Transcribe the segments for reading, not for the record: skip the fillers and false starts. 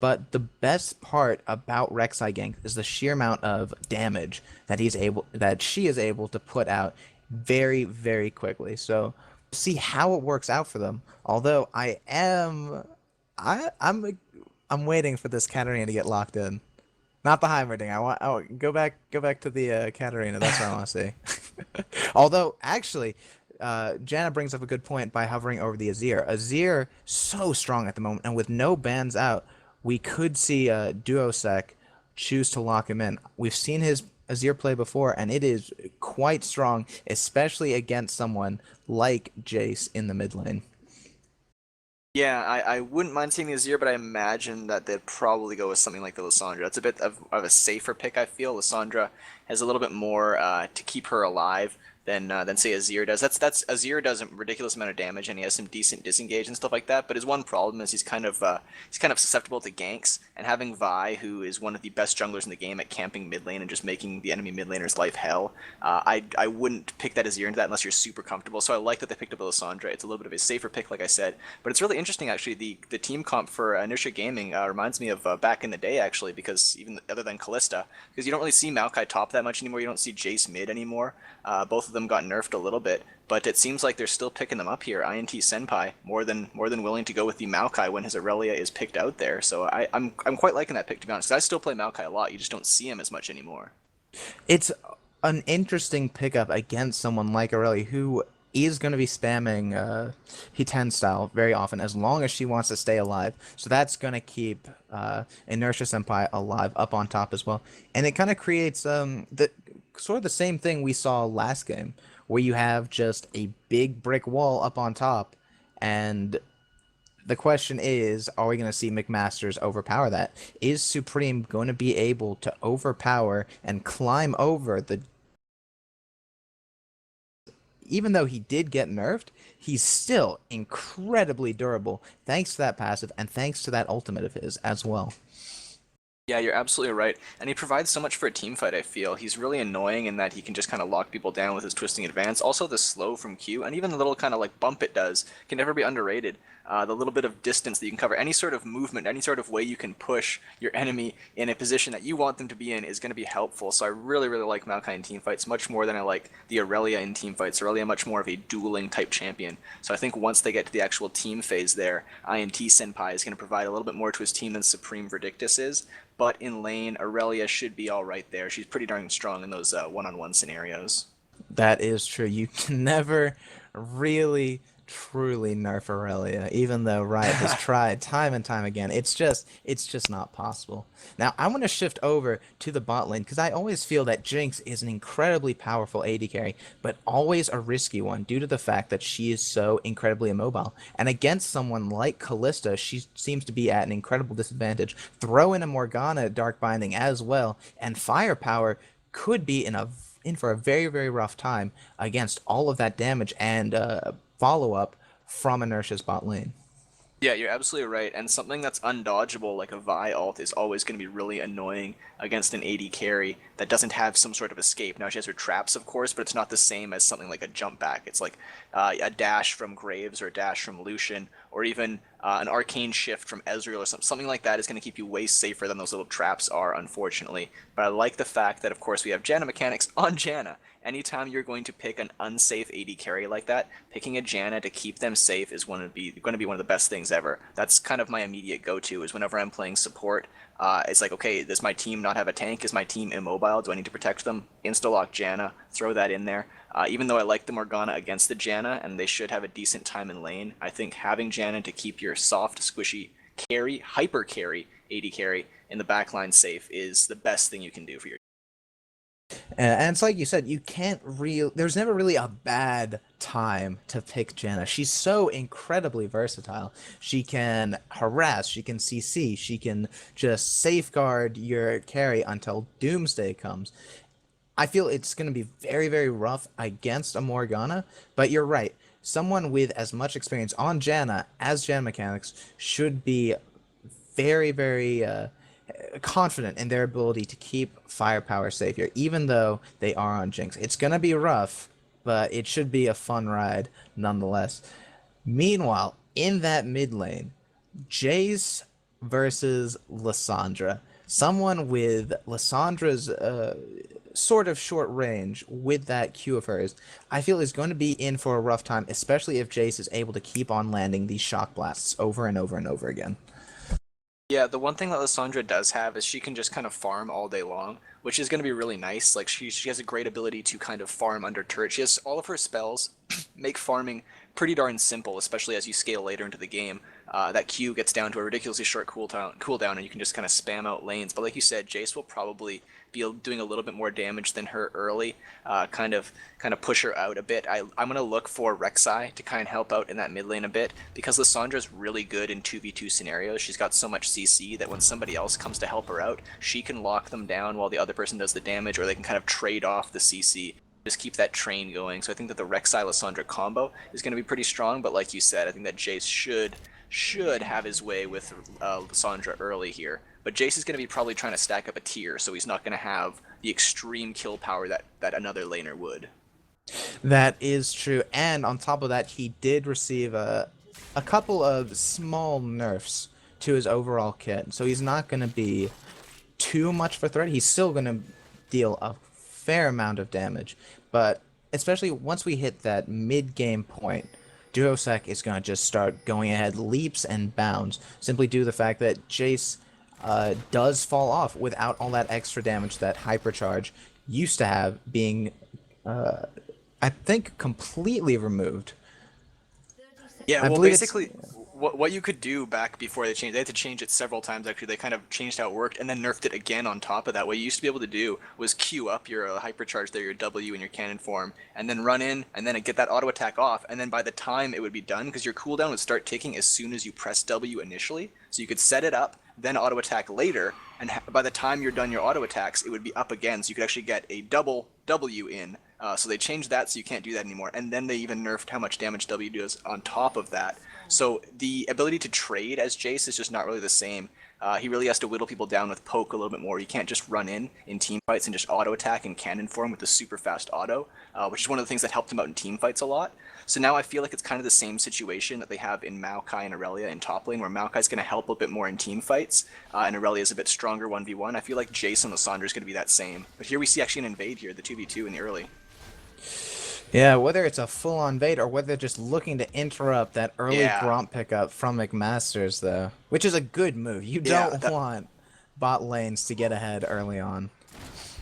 But the best part about Rek'Sai Gank is the sheer amount of damage that she is able to put out very, very quickly. So see how it works out for them. Although I'm waiting for this Katarina to get locked in. Not the Heimerdinger. Go back to the Katarina. That's what I want to see. Although, actually, Jana brings up a good point by hovering over the Azir. Azir so strong at the moment, and with no bans out, we could see Duosec choose to lock him in. We've seen his Azir play before, and it is quite strong, especially against someone like Jace in the mid lane. Yeah, I wouldn't mind seeing the Azir, but I imagine that they'd probably go with something like the Lissandra. It's a bit of a safer pick, I feel. Lissandra has a little bit more to keep her alive than say Azir does. That's Azir does a ridiculous amount of damage and he has some decent disengage and stuff like that. But his one problem is he's kind of susceptible to ganks, and having Vi, who is one of the best junglers in the game at camping mid lane and just making the enemy mid laner's life hell, I wouldn't pick that Azir into that unless you're super comfortable. So I like that they picked up Lissandra. It's a little bit of a safer pick, like I said, but it's really interesting actually. The team comp for Inertia Gaming reminds me of back in the day actually, because even other than Kalista, because you don't really see Maokai top that much anymore. You don't see Jace mid anymore. Both of them got nerfed a little bit, but it seems like they're still picking them up here. INT Senpai more than willing to go with the Maokai when his Aurelia is picked out there. So I'm quite liking that pick, to be honest. 'Cause I still play Maokai a lot. You just don't see him as much anymore. It's an interesting pickup against someone like Aurelia, who is going to be spamming Hiten style very often as long as she wants to stay alive. So that's going to keep Inertia Senpai alive up on top as well. And it kind of creates the sort of the same thing we saw last game, where you have just a big brick wall up on top, and the question is, are we going to see McMasters overpower that? Is Supreme going to be able to overpower and climb over the... Even though he did get nerfed, he's still incredibly durable thanks to that passive and thanks to that ultimate of his as well. Yeah, you're absolutely right. And he provides so much for a team fight, I feel. He's really annoying in that he can just kind of lock people down with his twisting advance. Also, the slow from Q, and even the little kind of like bump it does, can never be underrated. The little bit of distance that you can cover, any sort of movement, any sort of way you can push your enemy in a position that you want them to be in is going to be helpful. So I really, really like Maokai in team fights much more than I like the Aurelia in team fights. Aurelia much more of a dueling type champion. So I think once they get to the actual team phase there, INT Senpai is going to provide a little bit more to his team than Supreme Verdictus is. But in lane, Aurelia should be all right there. She's pretty darn strong in those one-on-one scenarios. That is true. You can never really truly nerf Aurelia, even though Riot has tried time and time again. It's just not possible. Now, I want to shift over to the bot lane because I always feel that Jinx is an incredibly powerful AD carry, but always a risky one due to the fact that she is so incredibly immobile. And against someone like Kalista, she seems to be at an incredible disadvantage. Throw in a Morgana Dark Binding as well, and Firepower could be in for a very, very rough time against all of that damage and follow up from Inertia's bot lane. Yeah, you're absolutely right. And something that's undodgeable, like a Vi ult, is always going to be really annoying against an AD carry that doesn't have some sort of escape. Now, she has her traps, of course, but it's not the same as something like a jump back. It's like a dash from Graves or a dash from Lucian, or even an arcane shift from Ezreal or something like that is going to keep you way safer than those little traps are, unfortunately. But I like the fact that, of course, we have Janna mechanics on Janna. Anytime you're going to pick an unsafe AD carry like that, picking a Janna to keep them safe is going to be one of the best things ever. That's kind of my immediate go-to, is whenever I'm playing support, it's like, okay, does my team not have a tank? Is my team immobile? Do I need to protect them? Insta-lock Janna, throw that in there. Even though I like the Morgana against the Janna, and they should have a decent time in lane, I think having Janna to keep your soft, squishy carry, hyper carry, AD carry, in the backline safe is the best thing you can do for your. And it's like you said, you can't real. There's never really a bad time to pick Janna. She's so incredibly versatile. She can harass, she can CC, she can just safeguard your carry until Doomsday comes. I feel it's going to be very, very rough against a Morgana, but you're right. Someone with as much experience on Janna as Janna mechanics should be very, very confident in their ability to keep Firepower safe here, even though they are on Jinx. It's going to be rough, but it should be a fun ride nonetheless. Meanwhile, in that mid lane, Jace versus Lissandra. Someone with Lissandra's sort of short range with that Q of hers, I feel is going to be in for a rough time, especially if Jace is able to keep on landing these shock blasts over and over and over again. Yeah, the one thing that Lissandra does have is she can just kind of farm all day long, which is going to be really nice. Like she has a great ability to kind of farm under turret. She has all of her spells make farming pretty darn simple, especially as you scale later into the game. That Q gets down to a ridiculously short cooldown, and you can just kind of spam out lanes. But like you said, Jace will probably be doing a little bit more damage than her early, kind of push her out a bit. I'm gonna look for Rek'Sai to kind of help out in that mid lane a bit because Lissandra's really good in 2v2 scenarios. She's got so much CC that when somebody else comes to help her out, she can lock them down while the other person does the damage, or they can kind of trade off the CC. Just keep that train going. So I think that the Rek'Sai Lissandra combo is going to be pretty strong. But like you said, I think that Jace should have his way with Lissandra early here. But Jace is going to be probably trying to stack up a tier, so he's not going to have the extreme kill power that another laner would. That is true, and on top of that, he did receive a couple of small nerfs to his overall kit, so he's not going to be too much of a threat. He's still going to deal a fair amount of damage, but especially once we hit that mid-game point, Duosec is going to just start going ahead leaps and bounds, simply due to the fact that Jace does fall off without all that extra damage that Hypercharge used to have being, I think, completely removed. Yeah, I well, believe basically, what you could do back before they had to change it several times, actually. They kind of changed how it worked and then nerfed it again on top of that. What you used to be able to do was queue up your hypercharge there, your W in your cannon form, and then run in, and then get that auto attack off, and then by the time it would be done, because your cooldown would start ticking as soon as you press W initially, so you could set it up, then auto attack later, and by the time you're done your auto attacks, it would be up again, so you could actually get a double W in. So they changed that, so you can't do that anymore. And then they even nerfed how much damage W does on top of that. So the ability to trade as Jace is just not really the same. He really has to whittle people down with poke a little bit more. You can't just run in team fights and just auto attack in cannon form with the super fast auto, which is one of the things that helped him out in team fights a lot. So now I feel like it's kind of the same situation that they have in Maokai and Aurelia in top lane, where Maokai's going to help a bit more in team fights, and Aurelia is a bit stronger 1v1. I feel like Jace and Lissandra is going to be that same. But here we see actually an invade here, the 2v2 in the early. Yeah, whether it's a full-on invade or whether they're just looking to interrupt that early Gromp pickup from McMasters, though, which is a good move. You don't want bot lanes to get ahead early on.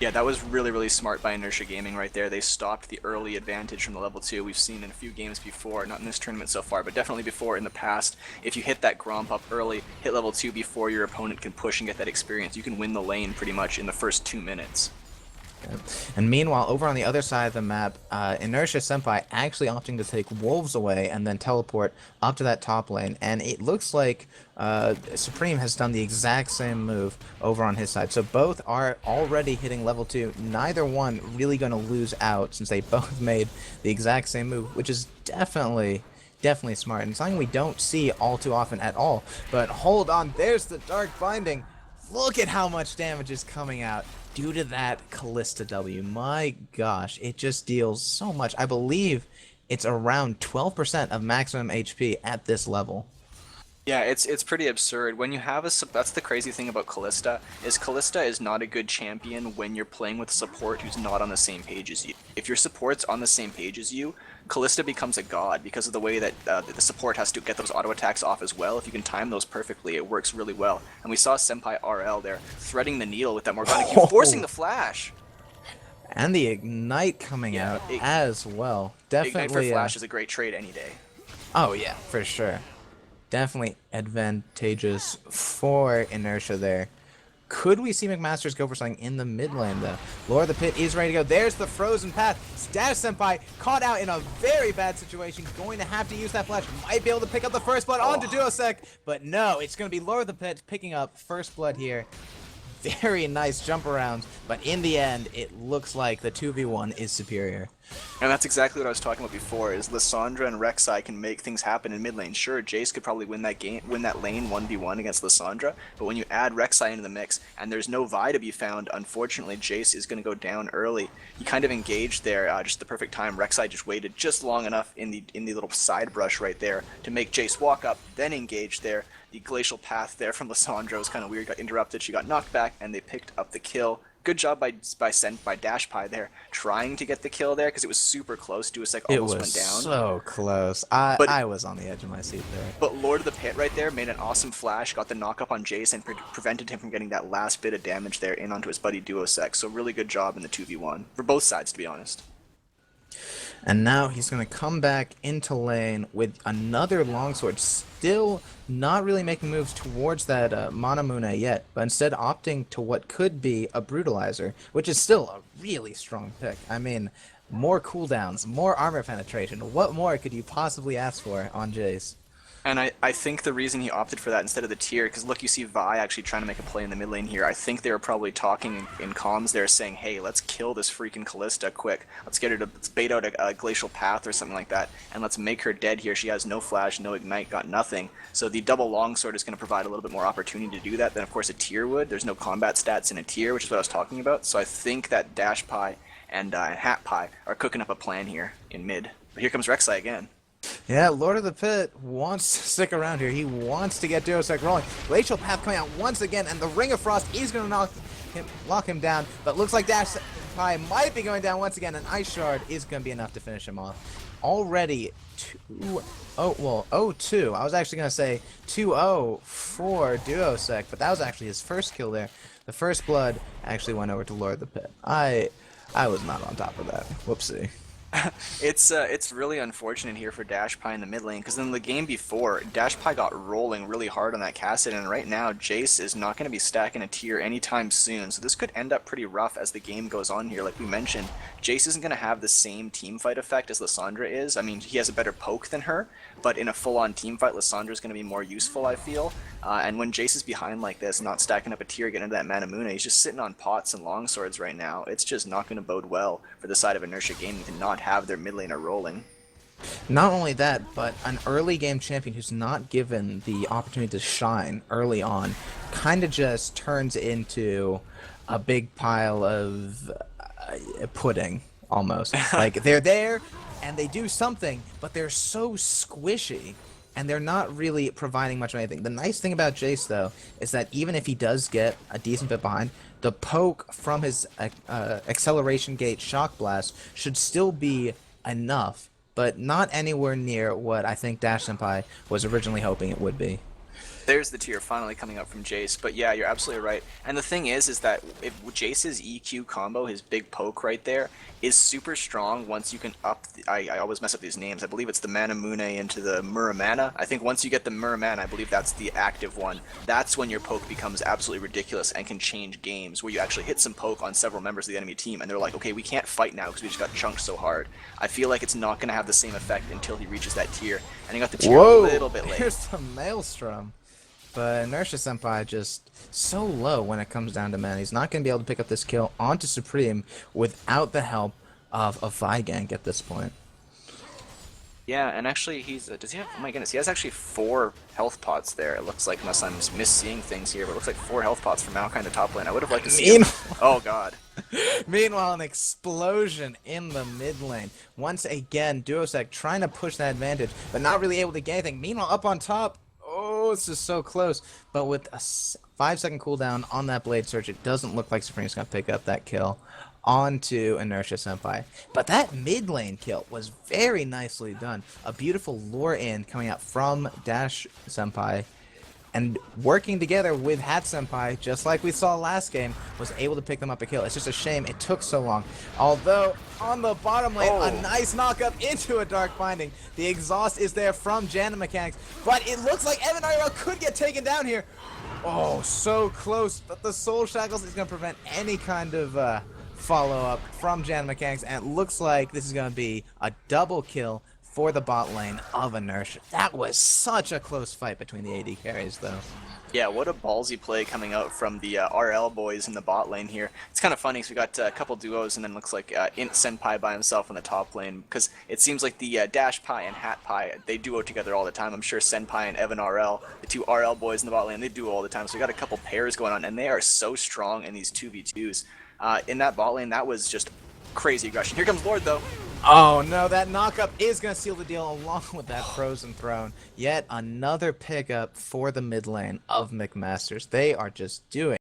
Yeah, that was really, really smart by Inertia Gaming right there. They stopped the early advantage from the level 2. We've seen in a few games before, not in this tournament so far, but definitely before in the past. If you hit that Gromp up early, hit level 2 before your opponent can push and get that experience, you can win the lane pretty much in the first 2 minutes. And meanwhile, over on the other side of the map, Inertia Senpai actually opting to take Wolves away and then teleport up to that top lane. And it looks like Supreme has done the exact same move over on his side. So both are already hitting level 2. Neither one really going to lose out since they both made the exact same move, which is definitely smart. And something we don't see all too often at all. But hold on, there's the Dark Binding. Look at how much damage is coming out due to that Kalista W. My gosh, it just deals so much. I believe it's around 12% of maximum HP at this level. Yeah, it's pretty absurd. When you have that's the crazy thing about Kalista, is Kalista is not a good champion when you're playing with a support who's not on the same page as you. If your support's on the same page as you, Kalista becomes a god because of the way that the support has to get those auto attacks off as well. If you can time those perfectly, it works really well. And we saw Senpai RL there threading the needle with that Morgana Q, forcing the flash. And the Ignite coming out as well. Definitely. Ignite for flash is a great trade any day. Oh yeah, for sure. Definitely advantageous for Inertia there. Could we see McMasters go for something in the mid lane, though? Lord of the Pit is ready to go. There's the Frozen Path. Status Senpai caught out in a very bad situation. Going to have to use that flash. Might be able to pick up the first blood onto Duosec. But no, it's going to be Lord of the Pit picking up first blood here. Very nice jump around. But in the end, it looks like the 2v1 is superior. And that's exactly what I was talking about before, is Lissandra and Rek'Sai can make things happen in mid lane. Sure, Jace could probably win that lane 1v1 against Lissandra, but when you add Rek'Sai into the mix, and there's no Vi to be found, unfortunately, Jace is going to go down early. He kind of engaged there, just the perfect time. Rek'Sai just waited just long enough in the little side brush right there to make Jace walk up, then engage there. the glacial path there from Lissandra was kind of weird, got interrupted, she got knocked back, and they picked up the kill. Good job by Dashpie there, trying to get the kill there, because it was super close. Duosec almost went down. So close. But I was on the edge of my seat there. But Lord of the Pit right there made an awesome flash, got the knock up on Jace, and prevented him from getting that last bit of damage there in onto his buddy Duosec. So really good job in the 2v1, for both sides, to be honest. And now he's going to come back into lane with another longsword, still not really making moves towards that Manamune yet, but instead opting to what could be a Brutalizer, which is still a really strong pick. I mean, more cooldowns, more armor penetration. What more could you possibly ask for on Jace? And I think the reason he opted for that instead of the tier, because look, you see Vi actually trying to make a play in the mid lane here. I think they were probably talking in comms there saying, hey, let's kill this freaking Kalista quick. Let's get her to, let's bait out a glacial path or something like that, and let's make her dead here. She has no flash, no ignite, got nothing. So the double longsword is going to provide a little bit more opportunity to do that than, of course, a tier would. There's no combat stats in a tier, which is what I was talking about. So I think that Dashpie and Hatpie are cooking up a plan here in mid. But here comes Rek'Sai again. Yeah, Lord of the Pit wants to stick around here. He wants to get Duosec rolling. Glacial Path coming out once again, and the Ring of Frost is going to lock him down. But looks like Dashpie might be going down once again, and Ice Shard is going to be enough to finish him off. Already 0-2. I was actually going to say 2-0 for Duosec, but that was actually his first kill there. The first blood actually went over to Lord of the Pit. I was not on top of that. Whoopsie. It's really unfortunate here for Dashpie in the mid lane, because in the game before, Dashpie got rolling really hard on that Cassid, and right now Jace is not going to be stacking a tier anytime soon, so this could end up pretty rough as the game goes on here. Like we mentioned, Jace isn't going to have the same teamfight effect as Lissandra is. I mean, he has a better poke than her, but in a full-on teamfight, Lissandra is going to be more useful, I feel. And when Jace is behind like this, not stacking up a tier, getting into that Manamune, he's just sitting on pots and longswords right now. It's just not going to bode well for the side of Inertia Gaming to not have their mid laner rolling. Not only that, but an early game champion who's not given the opportunity to shine early on kind of just turns into a big pile of pudding, almost. Like, they're there, and they do something, but they're so squishy, and they're not really providing much of anything. The nice thing about Jace, though, is that even if he does get a decent bit behind, the poke from his acceleration gate shock blast should still be enough, but not anywhere near what I think Dash Senpai was originally hoping it would be. There's the tier finally coming up from Jace, but yeah, you're absolutely right. And the thing is that if Jace's EQ combo, his big poke right there, is super strong once you can up, I always mess up these names, I believe it's the Manamune into the Muramana. I think once you get the Muramana, I believe that's the active one, that's when your poke becomes absolutely ridiculous and can change games, where you actually hit some poke on several members of the enemy team, and they're like, okay, we can't fight now because we just got chunked so hard. I feel like it's not going to have the same effect until he reaches that tier, and he got the tier a little bit late. Here's the Maelstrom. But Inertia Senpai just so low when it comes down to mana. He's not going to be able to pick up this kill onto Supreme without the help of a Vigank at this point. Yeah, and actually he's, does he have, oh my goodness, he has actually 4 health pots there, it looks like, unless I'm misseeing things here, but it looks like 4 health pots from Maokai in the top lane. I would have liked to see him. Oh god. Meanwhile, an explosion in the mid lane. Once again, Duosec trying to push that advantage, but not really able to get anything. Meanwhile, up on top, oh, this is so close. But with a 5-second cooldown on that Blade Surge, it doesn't look like Supreme's going to pick up that kill onto Inertia Senpai. But that mid lane kill was very nicely done. A beautiful lure in coming out from Dash Senpai, and working together with Hat Senpai, just like we saw last game, was able to pick them up a kill. It's just a shame it took so long. Although, on the bottom lane, a nice knock-up into a Dark Binding. The exhaust is there from Janna Mechanics, but it looks like Evan Ariel could get taken down here. Oh, so close, but the Soul Shackles is going to prevent any kind of follow-up from Janna Mechanics, and it looks like this is going to be a double kill for the bot lane of Inertia. That was such a close fight between the AD carries, though. Yeah, what a ballsy play coming out from the RL boys in the bot lane here. It's kind of funny because we got a couple duos, and then looks like Int Senpai by himself in the top lane, because it seems like the Dashpie and Hatpie, they duo together all the time. I'm sure Senpai and Evan RL, the 2 RL boys in the bot lane, they duo all the time. So we got a couple pairs going on, and they are so strong in these 2v2s. In that bot lane, that was just crazy aggression. Here comes Lord, though. Oh no, that knockup is going to seal the deal along with that Frozen Throne. Yet another pickup for the mid lane of McMasters. They are just doing